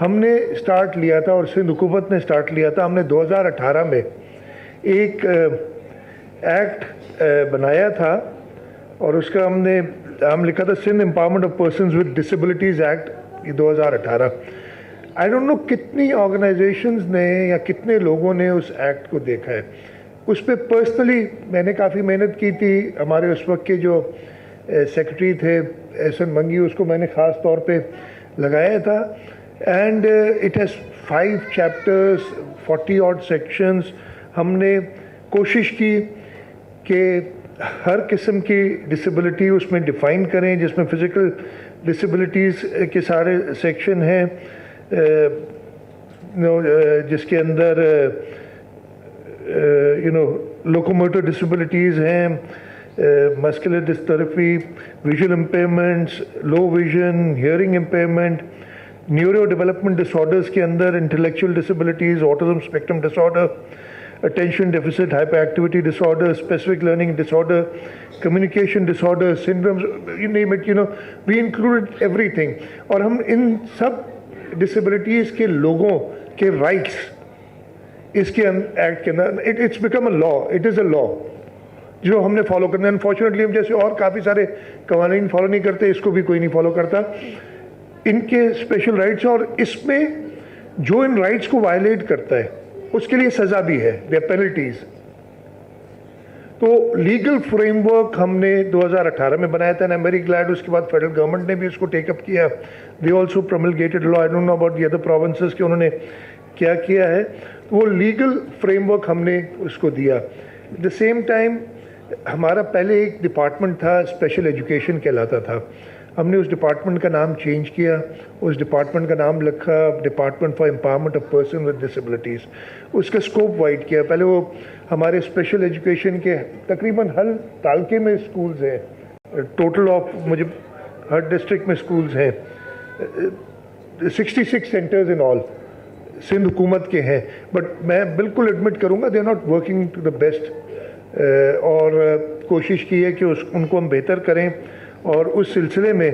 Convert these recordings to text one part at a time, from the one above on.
हमने स्टार्ट लिया था और सिंध हुकूमत ने स्टार्ट लिया था। हमने 2018 में एक एक्ट बनाया था और उसका हमने नाम लिखा था Sindh empowerment of persons with disabilities act 2018। I don't know कितनी ऑर्गेनाइजेशंस ने या कितने लोगों ने उस एक्ट को देखा है। उस पर पर्सनली मैंने काफ़ी मेहनत की थी। हमारे उस वक्त के जो सेक्रेटरी थे एहसन मंगी, उसको मैंने ख़ास तौर पे लगाया था। And it has 5 chapters, 40 odd sections. हमने कोशिश की कि हर किस्म की डिसेबिलिटी उसमें डिफ़ाइन करें, जिसमें फ़िज़िकल डिसेबिलिटीज़ के सारे सेक्शन हैं, जिसके अंदर लोकोमोटर डिसेबिलिटीज़ हैं, muscular dystrophy, visual impairments, low vision, hearing impairment, neuro development disorders के अंदर intellectual disabilities, autism spectrum disorder, attention deficit hyperactivity disorder, specific learning disorder, communication disorder, syndromes, you name it, we included everything। और हम इन सब disabilities के लोगों के rights इसके act के अंदर, it's become a law, it is a law जो हमने फॉलो करना है। अनफॉर्चुनेटली हम जैसे और काफ़ी सारे कवानीन फॉलो नहीं करते, इसको भी कोई नहीं फॉलो करता। इनके स्पेशल राइट्स, और इसमें जो इन राइट्स को वायलेट करता है उसके लिए सज़ा भी है, दे पेनल्टीज। तो लीगल फ्रेमवर्क हमने 2018 में बनाया था, and I am very glad उसके बाद फेडरल गवर्नमेंट ने भी उसको टेकअप किया। They also promulgated law, I don't know about the other provinces के उन्होंने क्या किया है। वो लीगल फ्रेमवर्क हमने उसको दिया। एट द सेम टाइम हमारा पहले एक डिपार्टमेंट था, स्पेशल एजुकेशन कहलाता था। हमने उस डिपार्टमेंट का नाम चेंज किया, उस डिपार्टमेंट का नाम लिखा department for empowerment of person with disabilities. उसका स्कोप वाइड किया। पहले वो हमारे स्पेशल एजुकेशन के तकरीबन हर तालके में स्कूल्स हैं, टोटल ऑफ मुझे हर डिस्ट्रिक्ट में स्कूल्स हैं, 66 सेंटर्स इन ऑल सिंध हुकूमत के हैं। बट मैं बिल्कुल एडमिट करूँगा they are not working to the best, और कोशिश की है कि उनको हम बेहतर करें। और उस सिलसिले में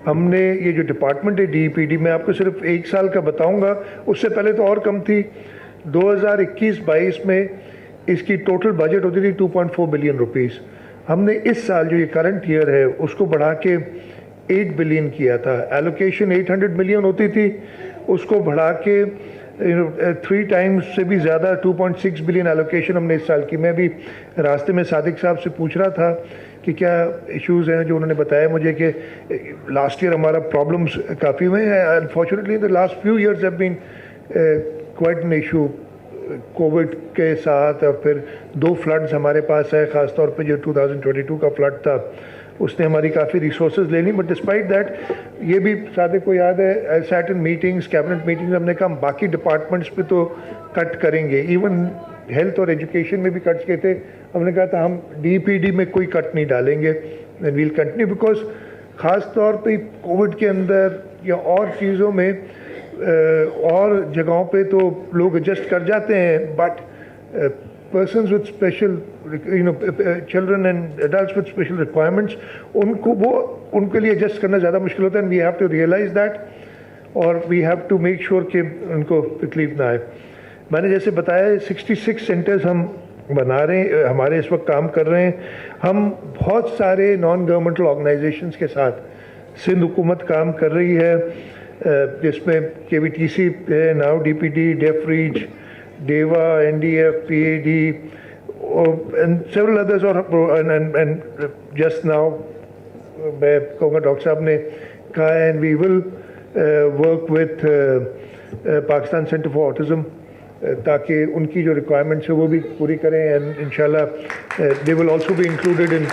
हमने ये जो डिपार्टमेंट है DEPD, मैं आपको सिर्फ 1 साल का बताऊंगा, उससे पहले तो और कम थी। 2021-22 में इसकी टोटल बजट होती थी 2.4 बिलियन रुपीस। हमने इस साल जो ये करंट ईयर है उसको बढ़ा के 8 बिलियन किया था। एलोकेशन 800 मिलियन होती थी, उसको बढ़ा के 3 टाइम्स से भी ज़्यादा 2.6 बिलियन एलोकेशन हमने इस साल की। मैं भी रास्ते में सादिक साहब से पूछ रहा था कि क्या इश्यूज़ हैं, जो उन्होंने बताया मुझे कि लास्ट ईयर हमारा प्रॉब्लम्स काफ़ी हुए हैं। Unfortunately the last few years have been quite an issue COVID के साथ, और फिर 2 फ्लड्स हमारे पास है, ख़ास तौर पे जो 2022 का फ्लड था उसने हमारी काफ़ी रिसोर्सेज ले ली। बट डिस्पाइट दैट, ये भी सादिक को याद है, sat in meetings, cabinet meetings, हमने कहा बाकी डिपार्टमेंट्स पे तो कट करेंगे, इवन हेल्थ और एजुकेशन में भी कट्स किए थे। हमने कहा था हम DEPD में कोई कट नहीं डालेंगे, वील कंटिन्यू, बिकॉज ख़ास तौर पे कोविड के अंदर या और चीज़ों में और जगहों पे तो लोग एडजस्ट कर जाते हैं, but persons with special children and adults with special requirements, उनके लिए एडजस्ट करना ज़्यादा मुश्किल होता है। And we have to realise that, और we have to make sure कि उनको तकलीफ ना आए। मैंने जैसे बताया 66 सेंटर्स हम बना रहे हैं, हमारे इस वक्त काम कर रहे हैं। हम बहुत सारे नॉन गवर्नमेंटल ऑर्गेनाइजेशंस के साथ सिंध हुकूमत काम कर रही है, जिसमें KVTC है, नाउ DPD, डेफरीज, डेवा, NDF, PAD and several others. और एंड जस्ट नाउ मैं कहूँगा डॉक्टर साहब ने कहा, and we will work with Pakistan centre for autism, ताकि उनकी जो रिक्वायरमेंट्स है वो भी पूरी करें। एंड इंशाल्लाह they will also be included in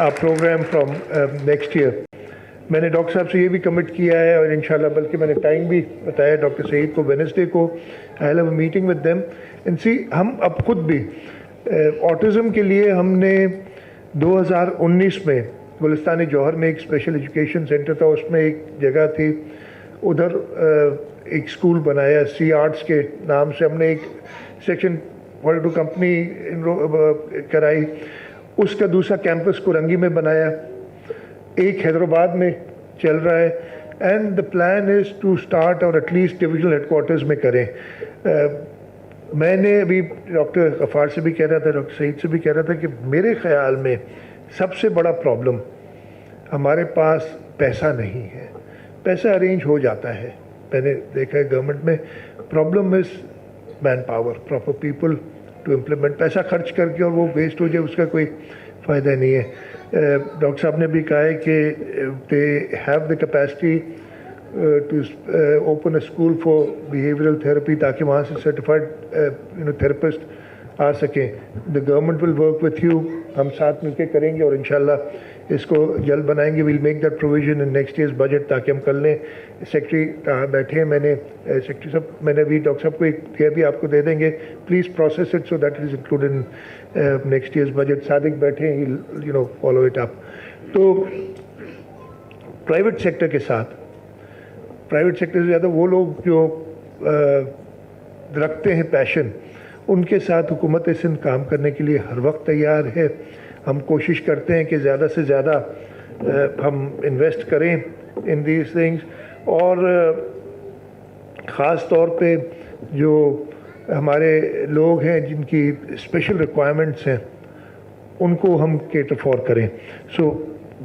our programme from next year. मैंने डॉक्टर साहब से ये भी कमिट किया है, और इंशाल्लाह बल्कि मैंने टाइम भी बताया डॉक्टर सईद को, वेडनेसडे को I have a meeting with them and see. हम अब खुद भी ऑटिज़म के लिए हमने 2019 में गुलिस्तान जौहर में एक स्पेशल एजुकेशन सेंटर था, उसमें एक जगह थी, उधर एक स्कूल बनाया सी आर्ट्स के नाम से। हमने एक सेक्शन 42 कंपनी कराई, उसका दूसरा कैंपस कुरंगी में बनाया, एक हैदराबाद में चल रहा है, and the plan is to start और एटलीस्ट डिविजनल हेडक्वार्टर्स में करें। मैंने अभी डॉक्टर गफ़ार से भी कह रहा था, डॉक्टर सईद से भी कह रहा था कि मेरे ख़्याल में सबसे बड़ा प्रॉब्लम हमारे पास पैसा नहीं है। पैसा अरेंज हो जाता है, मैंने देखा है गवर्नमेंट में। Problem is man power, proper people to implement. पैसा खर्च करके और वो वेस्ट हो जाए उसका कोई फ़ायदा नहीं है। डॉक्टर साहब ने भी कहा है कि they have the capacity to open a school for behavioural therapy, ताकि वहाँ से सर्टिफाइड थेरेपिस्ट आ सकें। The government will work with you, हम साथ मिलकर करेंगे और इंशाल्लाह इसको जल्द बनाएंगे। Will make that provision in next year's budget, ताकि हम कर लें। सेक्रेटरी बैठे हैं, मैंने सेक्रेटरी साहब, मैंने भी डॉक्टर साहब को एक दिया भी, आपको दे देंगे। Please process it so that it is included in next year's budget. Sadiq बैठे हैं, फॉलो इट अप। तो प्राइवेट सेक्टर के साथ, प्राइवेट सेक्टर से ज़्यादा वो लोग जो रखते हैं पैशन, उनके साथ हुकूमत सिंध काम करने के लिए हर वक्त तैयार है। हम कोशिश करते हैं कि ज़्यादा से ज़्यादा हम इन्वेस्ट करें इन दीज थिंग्स, और ख़ास तौर पे जो हमारे लोग हैं जिनकी स्पेशल रिक्वायरमेंट्स हैं उनको हम केटर फॉर करें। सो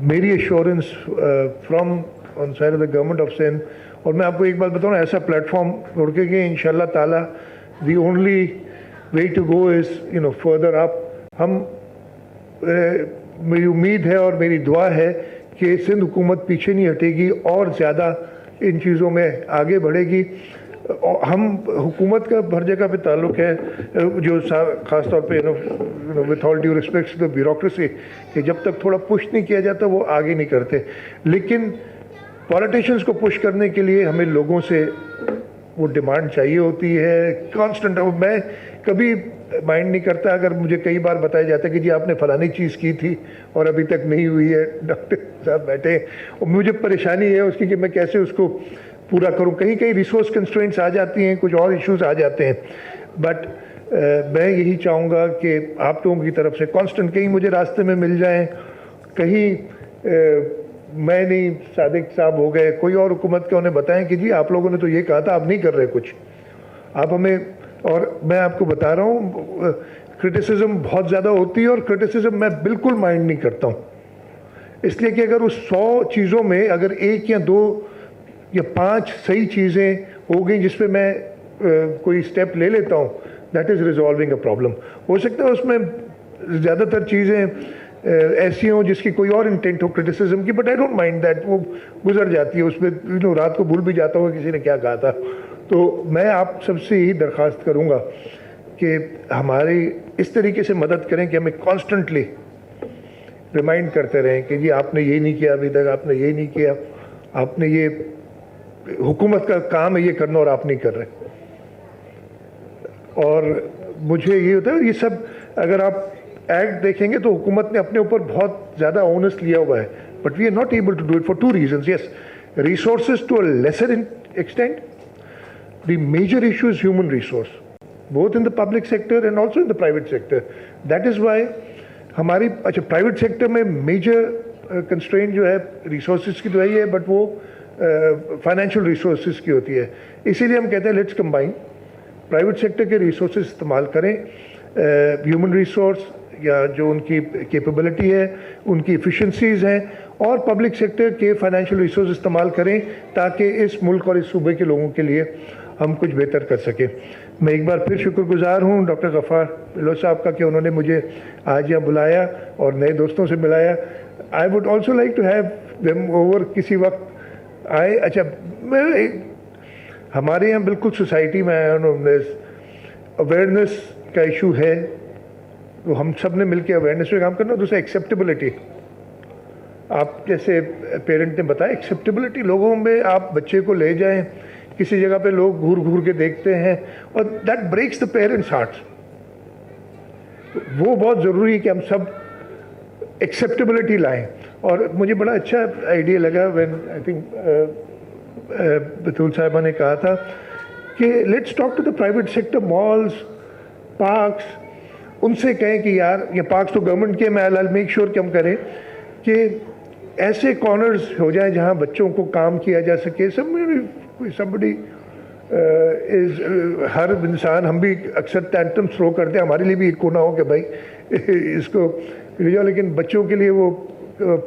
मेरी assurance from on side of the government of Sindh. और मैं आपको एक बात बताऊँ, ऐसा प्लेटफॉर्म छोड़ के कि इंशाल्लाह ताला the only way to go is further up. हम मेरी उम्मीद है और मेरी दुआ है कि सिंध हुकूमत पीछे नहीं हटेगी और ज़्यादा इन चीज़ों में आगे बढ़ेगी। हम हुकूमत का हर जगह पे ताल्लुक़ है, जो ख़ास तौर पे with all due respect to the bureaucracy, कि जब तक थोड़ा पुश नहीं किया जाता वो आगे नहीं करते। लेकिन पॉलिटिशियंस को पुश करने के लिए हमें लोगों से वो डिमांड चाहिए होती है कांस्टेंट। मैं कभी माइंड नहीं करता अगर मुझे कई बार बताया जाता है कि जी आपने फलानी चीज़ की थी और अभी तक नहीं हुई है। डॉक्टर साहब बैठे और मुझे परेशानी है उसकी कि मैं कैसे उसको पूरा करूं। कहीं कहीं रिसोर्स कंस्ट्रेंट्स आ जाती हैं, कुछ और इश्यूज आ जाते हैं, बट मैं यही चाहूँगा कि आप लोगों की तरफ से कांस्टेंट, कहीं मुझे रास्ते में मिल जाएं, कहीं मैं नहीं, सादिक साहब हो गए, कोई और हुकूमत के, उन्हें बताएं कि जी आप लोगों ने तो ये कहा था, आप नहीं कर रहे कुछ, आप हमें। और मैं आपको बता रहा हूँ क्रिटिसिज्म बहुत ज़्यादा होती है, और क्रिटिसिज्म मैं बिल्कुल माइंड नहीं करता हूँ, इसलिए कि अगर उस 100 चीज़ों में अगर 1 या 2 या 5 सही चीज़ें हो गई जिस पे मैं कोई स्टेप ले लेता हूँ, that is resolving a problem. हो सकता है उसमें ज़्यादातर चीज़ें ऐसी हों जिसकी कोई और इंटेंट हो क्रिटिसिज्म की, but I don't mind that, वो गुजर जाती है, उसमें रात को भूल भी जाता हूँ किसी ने क्या कहा था। तो मैं आप सबसे यही दरख्वास्त करूँगा कि हमारी इस तरीके से मदद करें कि हमें कॉन्स्टेंटली रिमाइंड करते रहें कि जी आपने ये नहीं किया अभी तक, आपने ये नहीं किया, आपने ये, हुकूमत का काम है ये करना और आप नहीं कर रहे। और मुझे ये होता है, ये सब अगर आप एक्ट देखेंगे तो हुकूमत ने अपने ऊपर बहुत ज़्यादा ओनस लिया हुआ है, but we are not able to do it for 2 reasons. Yes, resources to a lesser extent, the major issue is human resource, both in the public sector and also in the private sector. That is why हमारी, अच्छा private sector में major constraint जो है resources की तो है ही है, but वो फाइनेंशियल रिसोर्सेज की होती है। इसीलिए हम कहते हैं लेट्स कंबाइन, प्राइवेट सेक्टर के रिसोर्सेज इस्तेमाल करें, ह्यूमन रिसोर्स या जो उनकी कैपेबिलिटी है, उनकी एफिशिएंसीज़ हैं, और पब्लिक सेक्टर के फाइनेंशियल रिसोर्स इस्तेमाल करें ताकि इस मुल्क और इस सूबे के लोगों के लिए हम कुछ बेहतर कर सकें। मैं एक बार फिर शुक्रगुजार हूँ डॉक्टर गफ़ार बिलोच साहब का कि उन्होंने मुझे आज यहाँ बुलाया और नए दोस्तों से मिलाया। I would also like to have them over किसी वक्त आए। अच्छा, मैं हमारे यहाँ बिल्कुल सोसाइटी में अवेयरनेस का इशू है, तो हम सब ने मिलकर अवेयरनेस पे काम करना। दूसरा एक्सेप्टेबिलिटी, आप जैसे पेरेंट ने बताया, एक्सेप्टेबिलिटी लोगों में, आप बच्चे को ले जाएं किसी जगह पे, लोग घूर घूर के देखते हैं और that breaks the parents' hearts. वो बहुत ज़रूरी है कि हम सब एक्सेप्टेबिलिटी लाएं। और मुझे बड़ा अच्छा आइडिया लगा व्हेन आई थिंक बतूल साहिबा ने कहा था कि let's talk to the private sector, malls, parks, उनसे कहें कि यार ये पार्क्स तो गवर्नमेंट के, मैं आई मेक श्योर कि हम करें कि ऐसे कॉर्नर्स हो जाए जहाँ बच्चों को काम किया जा सके। somebody हर इंसान, हम भी अक्सर टैंट्रम थ्रो करते हैं, हमारे लिए भी एक कोना हो कि भाई इसको ले जाओ, लेकिन बच्चों के लिए वो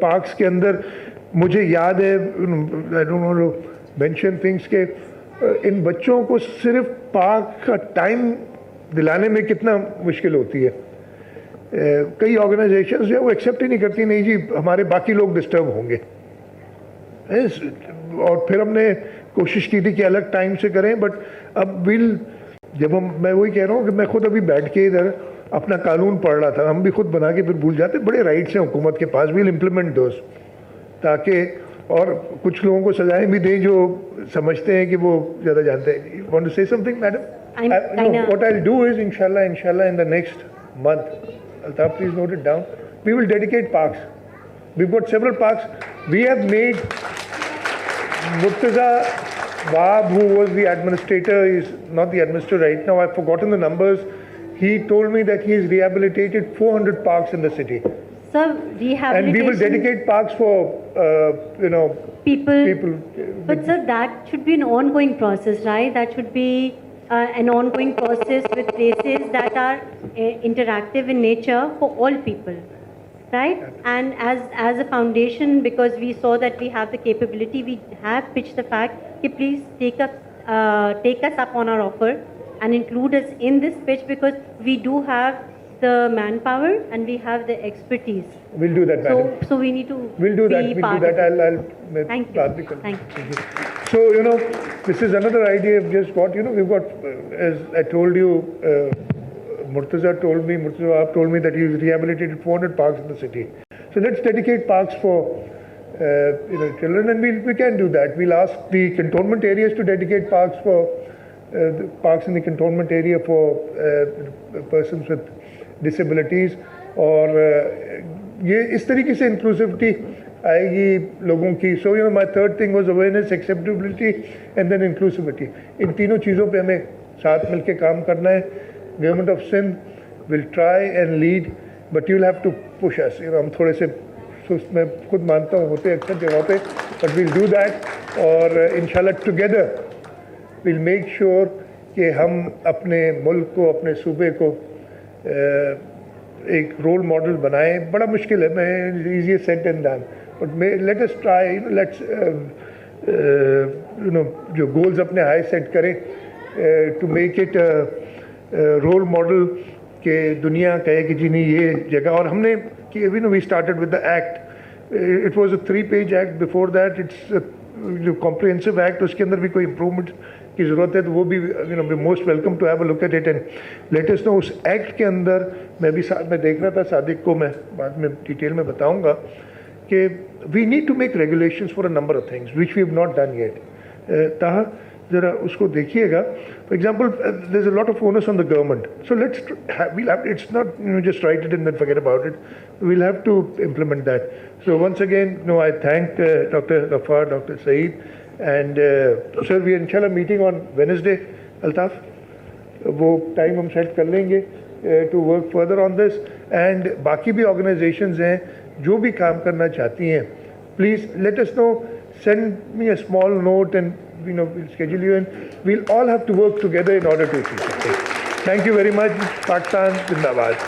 पार्क्स के अंदर मुझे याद है, I don't want to mention things के इन बच्चों को सिर्फ पार्क का टाइम दिलाने में कितना मुश्किल होती है। कई ऑर्गेनाइजेशंस जो है वो एक्सेप्ट ही नहीं करती, नहीं जी हमारे बाकी लोग डिस्टर्ब होंगे। और फिर हमने कोशिश की थी कि अलग टाइम से करें, बट अब मैं वही कह रहा हूँ कि मैं खुद अभी बैठ के इधर अपना कानून पढ़ रहा था, हम भी खुद बना के फिर भूल जाते। बड़े राइट्स हैं हुकूमत के पास, विल इम्प्लीमेंट दोस्त, ताकि और कुछ लोगों को सजाएं भी दें जो समझते हैं कि वो ज़्यादा जानते हैं। Want to say something madam? What I'll do is inshallah in the next month, Altaf, please note it down, we will dedicate parks. We've got several parks. We have made Murtaza Wahab, who was the administrator, is not the administrator right now, I've forgotten the numbers. He told me that he's rehabilitated 400 parks in the city. Sir, rehabilitation... And we will dedicate parks for, people. But sir, that should be an ongoing process, right? That should be an ongoing process with places that are interactive in nature for all people, right? And as a foundation, because we saw that we have the capability, we have pitched the fact that please take us up on our offer and include us in this pitch, because we do have the manpower and we have the expertise. We'll do that, madam. So we need to. We'll do that. I'll Thank you. Thank you. So this is another idea I've just got. We've got, as I told you, Murtaza Wahab told me that he's rehabilitated 400 parks in the city. So let's dedicate parks for children, and we can do that. We'll ask the cantonment areas to dedicate parks for the parks in the cantonment area for persons with disabilities, और ये इस तरीके से inclusivity आएगी लोगों की. So my third thing was awareness, acceptability and then inclusivity. इन तीनों चीज़ों पे हमें साथ मिलके काम करना है. Government of Sindh will try and lead, but you'll have to push us. हम थोड़े से सुस्त, मैं खुद मानता हूँ होते अक्सर जगहों पे, but we'll do that, और इंशाल्लाह together we'll make sure कि हम अपने मुल्क को, अपने सूबे को एक रोल मॉडल बनाएं. बड़ा मुश्किल है, मैं easier said than done, but let us try. Let's जो goals अपने high set करें to make it role model के दुनिया कहे कि जी नहीं ये जगह. और हमने we started with the act. It was a 3-page act. Before that it's a comprehensive act. उसके अंदर भी कोई इम्प्रूवमेंट की ज़रूरत है तो वो भी we most welcome to have a look at it and let us know. उस एक्ट के अंदर मैं भी साथ में देख रहा था, सादिक को मैं बाद में डिटेल में बताऊंगा कि we need to make regulations for a number of things which we have not done yet. ताहा ज़रा उसको देखिएगा. For example, there's a lot of onus on the government. So we'll have, it's not just write it and then forget about it. We'll have to implement that. So once again, I thank Dr. Ghaffar, Dr. Saeed, and sir, we are inshallah meeting on Wednesday, Altaf. वो time हम set कर लेंगे to work further on this. And बाकी भी organizations हैं जो भी काम करना चाहती हैं, please let us know. Send me a small note and we'll schedule you in. We'll all have to work together in order to achieve something. Thank you very much. Pakistan Zindabad.